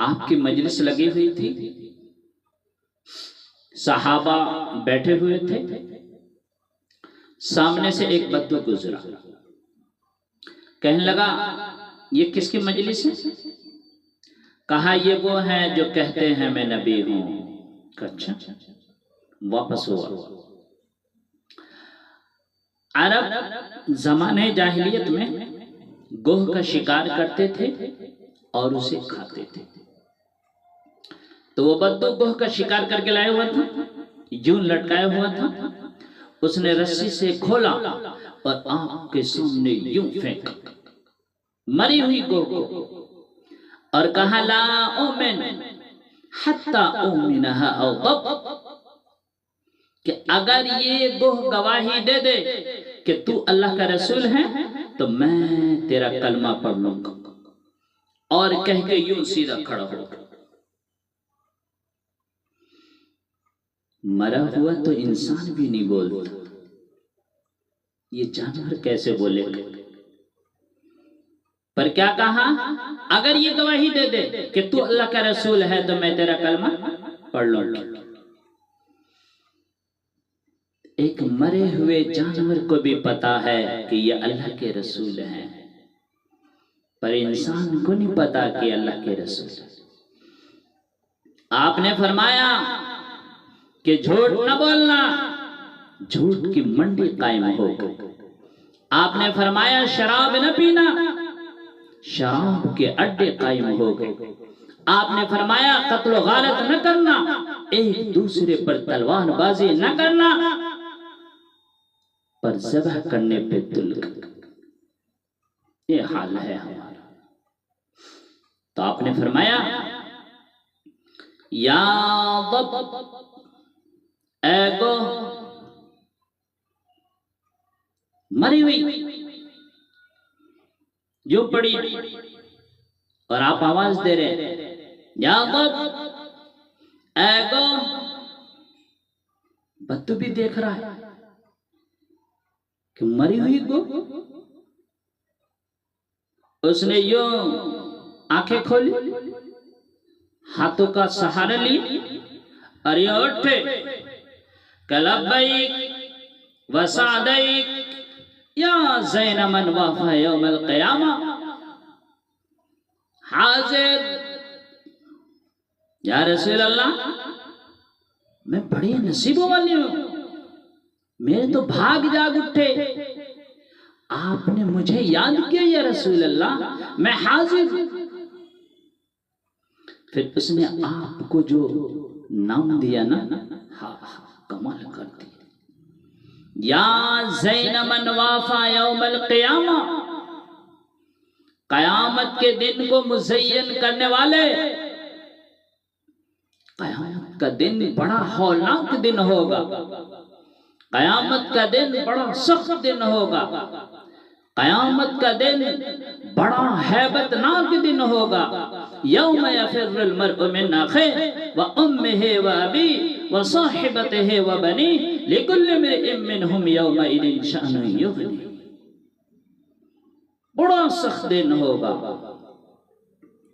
آپ کی مجلس لگی ہوئی تھی، صحابہ بیٹھے ہوئے تھے، سامنے سے ایک بدو گزرا، کہنے لگا یہ کس کی مجلس ہے؟ کہا یہ وہ ہیں جو کہتے ہیں میں نبی ہوں۔ اچھا، واپس ہوا۔ عرب زمانے جاہلیت میں گوہ کا شکار کرتے تھے اور اسے کھاتے تھے، تو وہ بدو گوہ کا شکار کر کے لائے ہوا تھا، یوں لٹکایا ہوا تھا، اس نے رسی سے کھولا اور آنکھ کے سامنے یوں پھینکا مری ہوئی گوہ کو، اور کہا لا اومن حتی اومنہا او ضب، کہ اگر یہ گوہ گواہی دے دے کہ تو اللہ کا رسول ہے تو میں تیرا کلمہ پڑھ لوں گا، اور کہہ کے یوں سیدھا کھڑا ہو گا۔ مرا ہوا تو انسان بھی نہیں بولتا، یہ جانور کیسے بولے گا؟ پر کیا کہا؟ اگر یہ گواہی دے دے کہ تو اللہ کا رسول ہے تو میں تیرا کلمہ پڑھ لوں گا۔ ایک مرے ہوئے جانور کو بھی پتا ہے کہ یہ اللہ کے رسول ہیں، پر انسان کو نہیں پتا کہ اللہ کے رسول ہیں۔ آپ نے فرمایا کہ جھوٹ نہ بولنا، جھوٹ کی منڈی قائم ہو گئی۔ آپ نے فرمایا شراب نہ پینا، شراب کے اڈے قائم ہو گئے۔ آپ نے فرمایا قتل و غارت نہ کرنا، ایک دوسرے پر تلوار بازی نہ کرنا، پر ذبح کرنے پہ تل کر۔ یہ حال ہے ہمارا۔ تو آپ نے فرمایا یا ضب، اے گوہ مری ہوئی جو پڑی، اور آپ آواز دے رہے ہیں یا ضب، اے گوہ۔ بدو بھی دیکھ رہا ہے کہ مری ہوئی گوہ، اس نے یوں آنکھیں کھولی، ہاتھوں کا سہارا لی اور یہ اٹھے کہ لبیک و سعدیک یا زین من وافا یوم القیامہ۔ حاضر یا رسول اللہ، میں بڑی نصیبوں والی ہوں، میرے تو بھاگ جاگ اٹھے، آپ نے مجھے یاد کیا یا رسول اللہ، میں حاضر۔ پھر اس نے آپ کو جو نام دیا نا، کمال کر دیا، یا زین من وافا یوم القیامہ، قیامت کے دن کو مزین کرنے والے۔ قیامت کا دن بڑا ہولناک دن ہوگا، قیامت کا دن بڑا سخت دن ہوگا، قیامت کا دن بڑا ہیبت ناک دن ہوگا۔ یوم یفر المرء من اخیہ وامہ وابیہ وصاحبتہ وبنیہ لکل امرئ منہم یومئذ شأن یغنیہ۔ بڑا سخت دن ہوگا،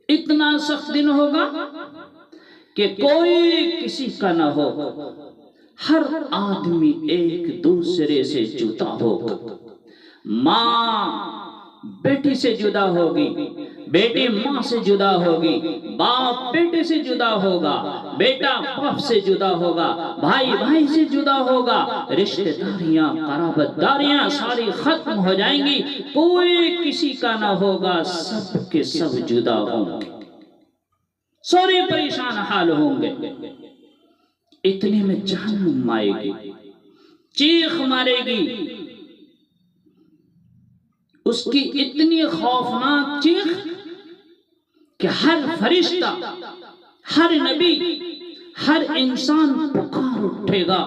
اتنا سخت دن ہوگا کہ کوئی کسی کا نہ ہو، ہر آدمی ایک دوسرے سے جدا ہوگا۔ ماں بیٹی سے جدا ہوگی، بیٹی ماں سے جدا ہوگی، باپ بیٹے سے جدا ہوگا، بیٹا باپ سے جدا ہوگا، بھائی بھائی سے جدا ہوگا، رشتہ داریاں قرابت داریاں ساری ختم ہو جائیں گی، کوئی کسی کا نہ ہوگا، سب کے سب جدا ہوں گے، سارے پریشان حال ہوں گے۔ اتنے میں جہنم آئے گی، چیخ مارے گی، اس کی اتنی خوفناک چیخ کہ ہر فرشتہ، ہر نبی، ہر انسان پکار اٹھے گا،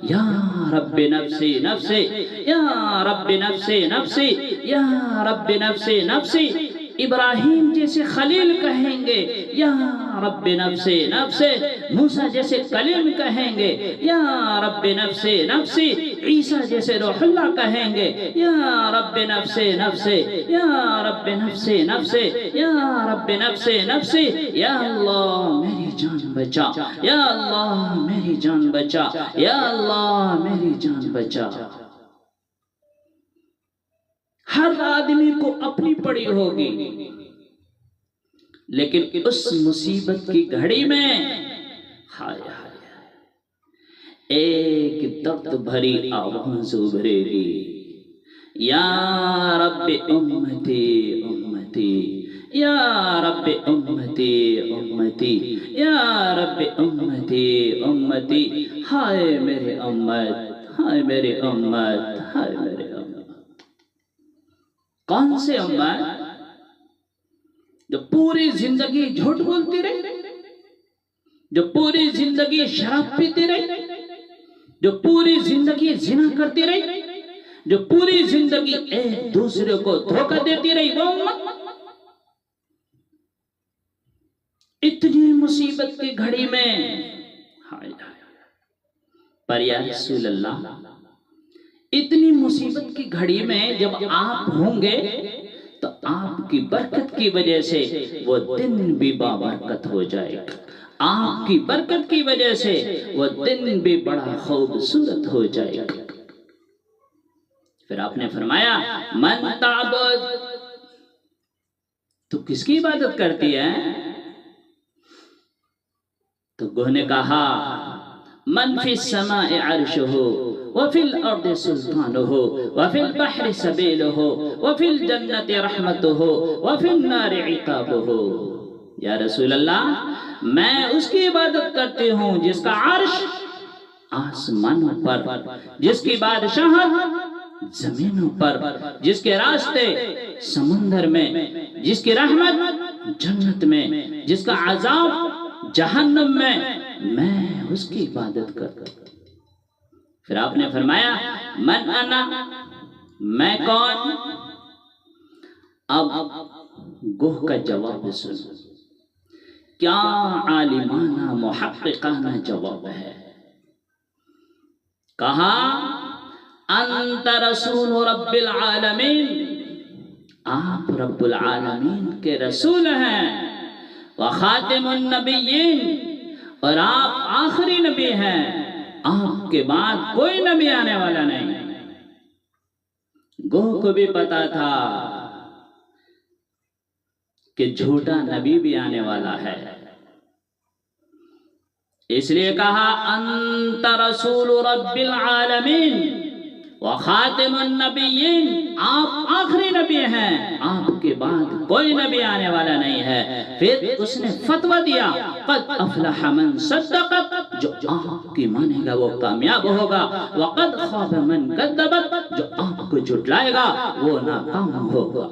یا رب نفسی نفسی، یا رب نفسی نفسی، یا رب نفسی نفسی۔ ابراہیم جیسے خلیل کہیں گے یا رب نفسی نفسی، موسیٰ جیسے کلیم کہیں گے یا رب نفسی نفسی، عیسیٰ جیسے روح اللہ کہیں گے یا رب نفس نفس، یا رب نفس نفس، یا رب نفس نفس، یا اللہ میری جان بچا، یا اللہ میری جان بچا، یا اللہ میری جان بچا۔ ہر آدمی کو اپنی پڑی ہوگی، لیکن اس مصیبت کی گھڑی میں ہائے ہائے ایک درد بھری آواز ابھرے گی، یا رب امتی امتی، یا رب امتی امتی، یا رب امتی امتی، ہائے میرے امت، ہائے میرے امت، ہائے میرے امت۔ کون سے امت؟ جو پوری زندگی جھوٹ بولتی رہی، جو پوری زندگی شراب پیتی رہی، جو پوری زندگی زنا کرتی رہی، جو پوری زندگی ایک دوسرے کو دھوکہ دیتی رہی، وہ امت۔ اتنی مصیبت کی گھڑی میں پر یا رسول اللہ، اتنی مصیبت کی گھڑی میں جب آپ ہوں گے تو آپ کی برکت کی وجہ سے وہ دن بھی بابرکت ہو جائے گا، آپ کی برکت کی وجہ سے وہ دن بھی بڑا خوبصورت ہو جائے گا۔ پھر آپ نے فرمایا من تعبد، تو کس کی عبادت کرتی ہے؟ تو گوہ نے کہا من فی السماء عرشہ وفی الارض سلطانہ وفی البحر سبیلہ وفی الجنت رحمتہ وفی النار عقابہ۔ یا رسول اللہ، میں اس کی عبادت کرتی ہوں جس کا عرش آسمانوں پر، جس کی بادشاہت زمینوں پر، جس کے راستے سمندر میں، جس کی رحمت جنت میں، جس کا عذاب جہنم میں اس کی عبادت کرتا ہوں۔ پھر آپ نے فرمایا من انا، میں کون؟ اب گوہ کا جواب سنو، کیا عالمانہ محققانہ جواب ہے۔ کہا انت رسول رب العالمین، آپ رب العالمین کے رسول ہیں، وخاتم النبیین، اور آپ آخری نبی ہیں، آپ کے بعد کوئی نبی آنے والا نہیں۔ گوہ کو بھی پتا تھا کہ جھوٹا نبی بھی آنے والا ہے، اس لیے کہا انت رسول رب العالمین وخاتم النبیین، آپ آخری نبی ہیں، آپ کے بعد کوئی نبی آنے والا نہیں ہے۔ پھر اس نے فتویٰ دیا قد افلح من صدقت، جو آپ کی مانے گا وہ کامیاب ہوگا، وقد خاب من کذبت، جو آپ کو جھٹلائے گا وہ ناکام ہوگا۔